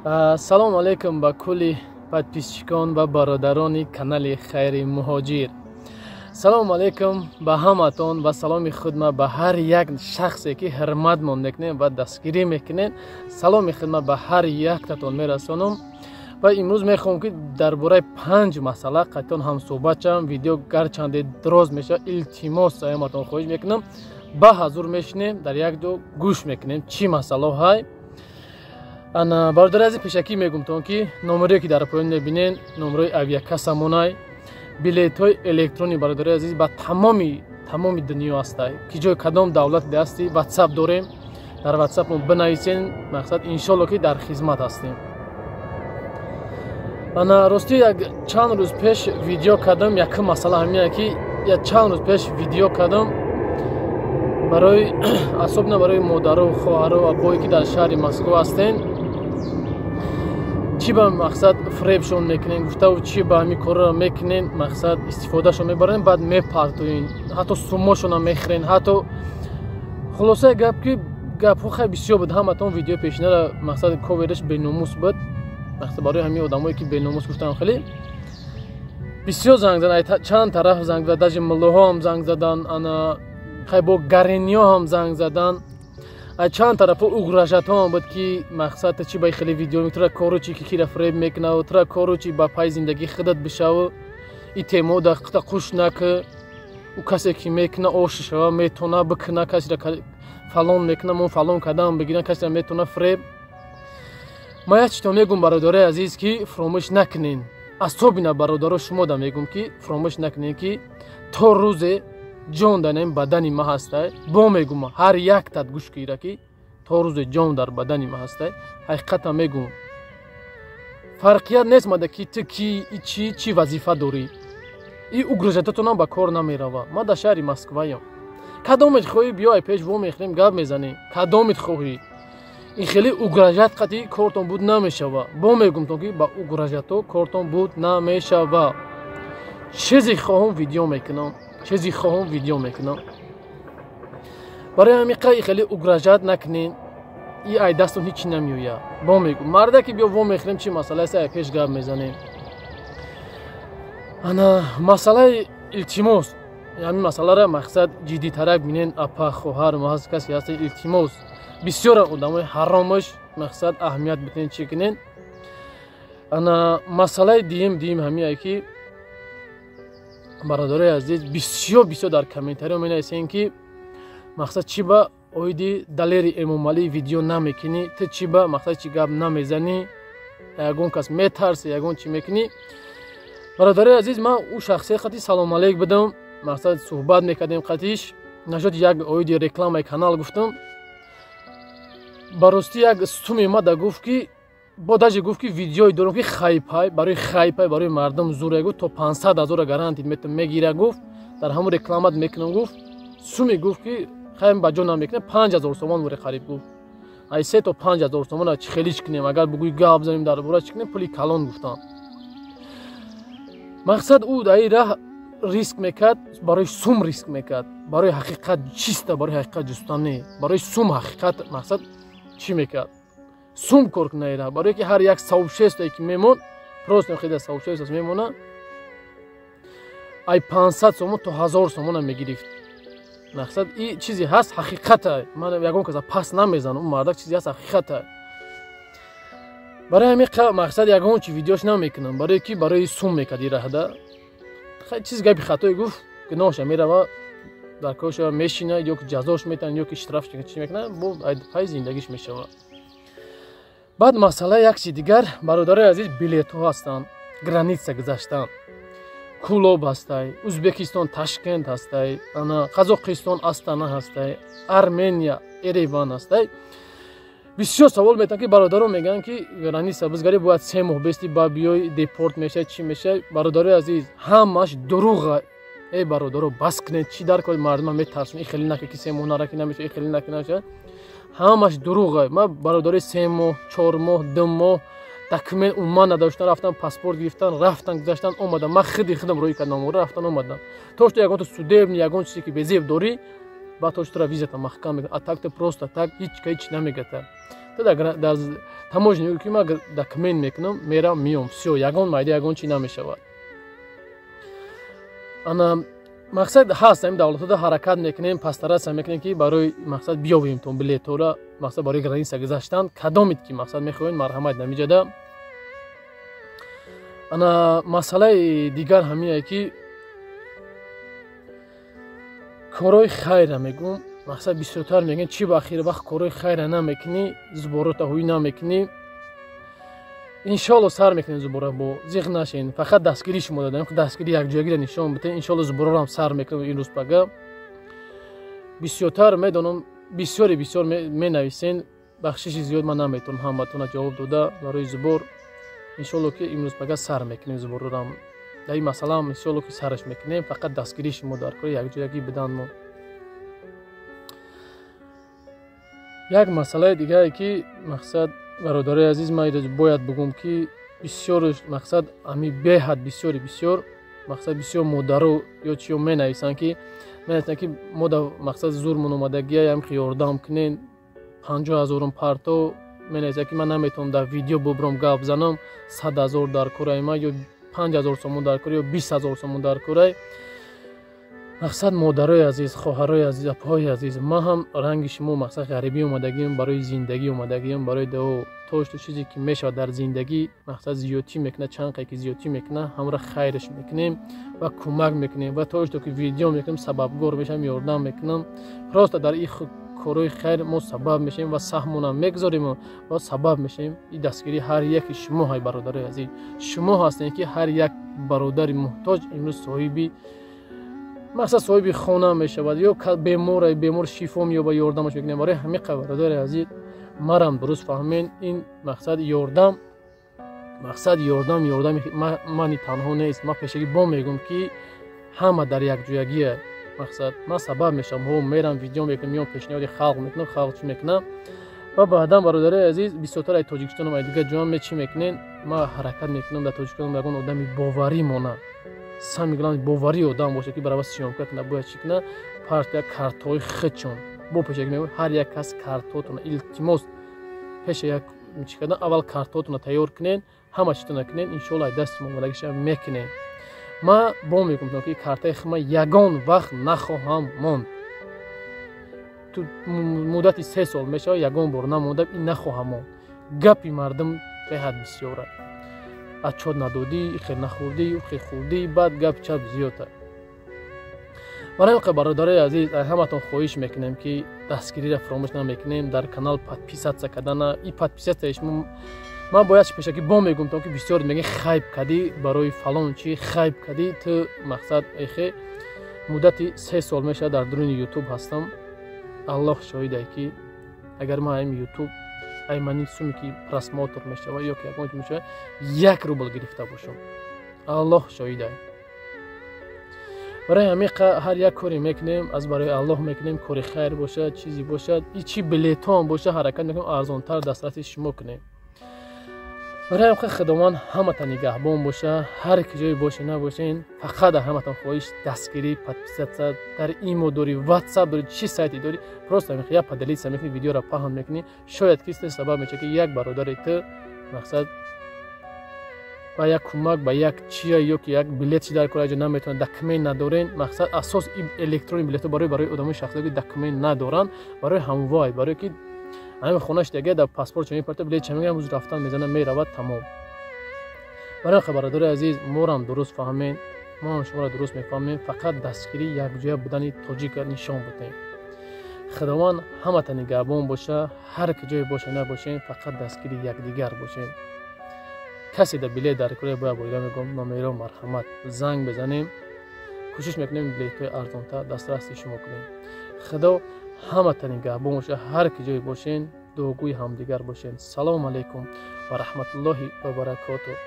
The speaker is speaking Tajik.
салом алейкум ба кулли подписчикон ва бародарони канали Хайри Муҳоҷир. Салом алейкум ба ҳаматон ва саломи худма ба ҳар як шахсе ки ҳурматмон мекунед ва дастгирӣ мекунед. Саломи худма ба ҳар яктатон мерасонам. ва имрӯз мехоҳам ки дар бораи 5 масъала қайтон ҳам суҳбат шавам. Видео гарчанде дроз мешавад, илтимос саёматон хоҳиш мекунам. ба ҳазур мешинем, дар як ҷо гӯш мекунем чӣ масъало ҳай. Бародари азиз, пешакӣ мегӯмтон ки номерое ки дар поён мебинен номерои авиакассамонай. билетҳои электронӣ бародари азиз ба тамоми дунё ҳастай. Ки ҷои кадом давлати ҳасти WhatsApp дорем. Дар WhatsApp мо бинависен, мақсад иншоалло ки дар хизмат ҳастем. Рости як чанд рӯз пеш видео кардам. Якум масъала ҳамине ки як чанд рӯз пеш видео кардам барои асобна барои модару хоҳару абое ки дар шаҳри Москва ҳастен. чӣ ба мақсад фребшон мекунен, гуфтаву чӣ ба ҳамин корро мекунен, мақсад истифодашон мебарен, баъд мепартоен, ҳатто суммошона мехӯрен, ҳатто хулоса гап ки гапҳо хеле бисёр буд. ҳаматон видеои пешинара мақсад ковераш беномус буд. мақсад барои ҳамин одамое ки беномус гуфтан хеле бисёр занг задан, чанд тараф занг задан, даже муллоҳо ҳам занг задан, хай бо гарениҳо ҳам занг задан. чанд тарафо угражатҳо ҳам буд ки мақсад чӣ ба хеле видео тра кору чӣ ки кира фреб мекунаву, тра кору чӣ ба пай зиндагии худат бишаву, и темо да қита қуш наку, у касе ки мекуна ошишава метона бикуна, касира фалон мекуна, мон фалон кардам бигирам, касира метона фреб. ма як читон мегум бародари азиз ки фромӯш накунен. асобина бародаро шумо да мегум ки фромӯш накунен ки то рӯзе ҷон дар ин бадани ма ҳастай. бо мегум ҳар яктат гӯш гира ки то рӯзе ҷон дар бадани ма ҳастай. ҳақиқатан мегум. фарқият нест мада ки ту ки чӣ вазифа дорӣ. и угрӯжататонам ба кор намерава. ма дар шаҳри Москваям. кадомит хоҳӣ биёй пеш во мехӯрем гап мезанем. кадомит хоҳӣ. ин хеле угражат қати кортон буд намешава. бо мегумтон ки ба угражато кортон буд намешава. чизе хоҳам видео мекунам. чизи хоҳам видео мекунам. барои ҳамин қай хеле угражат накунен. и ай дастон ҳичи намеоя. бо мегум марда ки биё во мехӯрем чӣ масъалаест, ай пеш гап мезанем. масъалаи илтимос. ҳамин масъаларо мақсад ҷиддитарак бинен. апа хоҳар маҳаз касе ҳаст илтимос. бисёр одамои ҳаромаш мақсад аҳамият битен чӣ кунен. масъалаи дим ҳамие ки бародари азиз бисёр дар комментариҳо менависен ки мақсад чӣ ба оиди далери Эмомалӣ видео намекунӣ, ту чӣ ба мақсад чӣ гап намезанӣ, ягон кас метарсе, ягон чӣ мекунӣ. бародари азиз, ман ӯ шахсият қати салом алейк будам, мақсад суҳбат мекардем қатиш, нашуд як оиди рекламаи канал гуфтам. барости як стуми омада гуфт ки бо даже гуфт ки видеои дорам ки хайпай барои мардум зуре гуфт то 500,000 гарантит метон мегира гуфт, дар ҳамун рекламат мекунам гуфт. суми гуфт ки хайм ба ҷо намекунем, 5000 сомон муре хариб гуфт. ай 3 то 5000 сомон чӣ хеле чӣ кунем, агар бугӯи гап занем дар бора чӣ кунем, пули калон гуфтам. мақсад ӯ дар ин раҳ риск мекард, барои сум риск мекард, барои ҳақиқат чиста, барои ҳақиқат ҷустан не, барои сум ҳақиқат мақсад чӣ мекард. сум кор кунайра, барои ки ҳар як сообществое ки мемон, просто хеда сообщество мемона, ай 500 сомон то 1000 сомона мегирифт. мақсад и чизе ҳаст, ҳақиқата. ман ягон каса пас намезанам, ӯ мардак чизе ҳаст, ҳақиқата. барои ҳамин мақсад ягон чи видеош намекунам, барои ки барои сум мекард ин раҳда. хай чиз гапи хатое гуфт, гуноҳша мерава, дар корша мешина, ё ки ҷазош метан, ё ки штрафш чӣ мекунад, бо пай зиндагиш мешава. баъд масъала як чи дигар, бародари азиз, билетҳо ҳастанд, граница гузаштан. кулоб ҳастай, Узбекистон Ташкент ҳастай, Қазоқистон Астана ҳастай, Армения Ереван ҳастай. бисёр савол метан ки бародаро мегӯянд ки граница бизгари бояд 3 моҳ бести ба биёй депорт мешавӣ, чӣ мешавӣ. бародари азиз, ҳамаш дурӯға. эй бародаро бас кунед, чӣ дар коли мардума метарсонед, ин хеле наки ки 3 моҳ нараки намешавад, ин хеле наки намешавад. ҳамаш дурӯға. ман бародари 3 моҳ 4 моҳ 2 моҳ документ умуман надоштан, рафтан паспорт гирифтан, рафтан гузаштан, омадам. ман худам рӯи кардам, рафтан омадам. то што ягон судебни ягон чизе ки безеб дорӣ, ба то штура визата маҳкам мекунад. а так то просто так ҳеч намегата. то дар таможняи ки ман документ мекунам мерам миём всё ягон майда ягон чӣ намешавад. ана мақсад ҳаст ин давлатода ҳаракат мекунем пастараса мекунем ки барои мақсад биёбем тон билетора мақсад барои граница гузаштан кадомит ки мақсад мехоҳем марҳамат намиҷада. ана масъалаи дигар ҳамине ки корои хайра мегӯм мақсад бисёртар мегӯем чӣ ба ахир вақт корои хайра намекунӣ зуборотаҳоӣ намекунӣ иншоалло сар мекунем зубора бо зиқ нашен фақат дастгирӣ шумо дадем дастгирӣ якҷоягиро нишон битем иншоалло зубораро ҳам сар мекунем ин рӯз пага бисёртар медонам бисёр менависен бахшиши зиёд ман наметавонам ҳаматона ҷавоб дода барои зубор иншоалло ки имрӯз пага сар мекунем зуборро дар ин масъала ҳам иншоалло ки сараш мекунем фақат дастгирӣ шумо дар кори якҷоягӣ бидан мо. як масъалаи дигаре ки мақсад бародари азиз ман бояд бигӯм ки бисёр мақсад ами беҳад бисёр мақсад бисёр модаро ё чиё менависанд ки мода мақсад зурмон омадагиям ки ёрдам кунен 50 000 парто менависанд ки ман наметавонам дар видео бубрам гап занам 100 000 дар кораи ман ё 5000 сомон дар кора ё 20 000 сомон дар корай. мақсад модарои азиз хоҳарои азиз апоҳои азиз ман ҳам ранги шумо мақсад ғарибӣ омадагиам барои зиндагӣ омадагиам барои даво тошту чизе ки мешавад дар зиндагӣ мақсад зиёдтӣ мекунад чанд қай ки зиёдтӣ мекунад ҳамра хайраш мекунем ва кӯмак мекунем ва тошту ки видео мекунем сабабгор мешавам ёрдам мекунам просто дар ин корои хайр мо сабаб мешавем ва саҳмонам мегузорем ва сабаб мешавем. ин дастгирии ҳар яки шумо ҳай бародари азиз шумо ҳастед ки ҳар як бародари муҳтоҷ имрӯз соҳиби мақсад соҳиби хона мешавад ё бемор шифо меёбад ёрдамаш мекунем барои ҳамин бародари азиз марам дуруст фаҳмен ин мақсад ёрдам мани танҳо нест ман пешагӣ бо мегӯм ки ҳама дар якҷоягия мақсад ман сабаб мешавам ҳо мерам видео мекунам меём пешниҳоди халқ мекунам халқ чӣ мекунам ва баъдан бародари азиз бисёртар ай тоҷикистон ай дигар ҷоам чӣ мекунем ман ҳаракат мекунам дар тоҷикистон ягон одами боварӣ монад сами главни боварӣ одам боша ки барои сиёмка кунад бояд чӣ кунад партия картҳои худшон бо пешакӣ мекунем ҳар як кас картҳотона илтимос пеша як чӣ кардан аввал картҳотона тайёр кунен ҳама читона кунен иншоалло ай дасти мо малагиша мекунем. ман бо мегӯм ки картаи худам ягон вақт нахоҳам монд ту муддати 3 сол мешавад ягон бор намондам ин нахоҳам монд гапи мардум беҳад бисёра отчёт надодӣ хел нахӯрдӣ хел хӯрдӣ баъд гап чап зиёда. барои ин бародари азиз ҳаматон хоҳиш мекунем ки дастгириро фаромӯш намекунем дар канал подписатсия кардана ин подписатсияи шумо ман бояд пешакӣ бо мегӯм то ки бисёр мегӯянд хайп кардӣ барои фалон чи хайп кардӣ ту мақсад эхе муддати 3 сол мешавад дар дуруни ютуб ҳастам аллоҳ шоҳиде ки агар ман ин ютуб ай мани суме ки просмотр мешавад ё ки ягон чиз мешавад 1 рубл гирифта бошам аллоҳ шоҳиде. барои ҳамин ҳар як коре мекунем аз барои аллоҳ мекунем кори хайр бошад чизе бошад и чи билетон бошад ҳаракат мекунем арзонтар дастраси шумо кунем. барои ҳамин худованд ҳаматон нигаҳбон боша ҳар ки ҷое боше набошен фақат ҳаматон хоҳиш дастгирӣ подписатсия дар имо дори ватсап дори чи сайти дори просто я поделиться мекунӣ видеоро паҳн мекунӣ шояд ки сабаб мешавад ки як бародари ту мақсад ба як кӯмак ба як чия ё ки як билети дар кора ҷо наметавонад документ надорен мақсад асос электронӣ билето барои одамои шахсие ки документ надоранд барои ҳамвой барое ки ҳамин хонаш дега дар паспорт чамин парта билет чамин ҳамуз рафтан мезанад меравад тамом. барои бародари азиз морам дуруст фаҳмен мо шуморо дуруст мефаҳмем фақат дастгирӣ якҷоя будани тоҷика нишон будем. худованд ҳаматон нигаҳбон боша ҳар ки ҷое боше набошен фақат дастгири якдигар бошем. касе дар билет дар кора бояд борида мегӯм номеро марҳамат занг безанем кӯшиш мекунем билетҳои арзонтар дастраси шумо кунем. худо ҳаматон нигаҳбон боша ҳар ки ҷое бошен дуогӯи ҳамдигар бошен. салому алайкум ва раҳматуллоҳи ва баракотуҳ.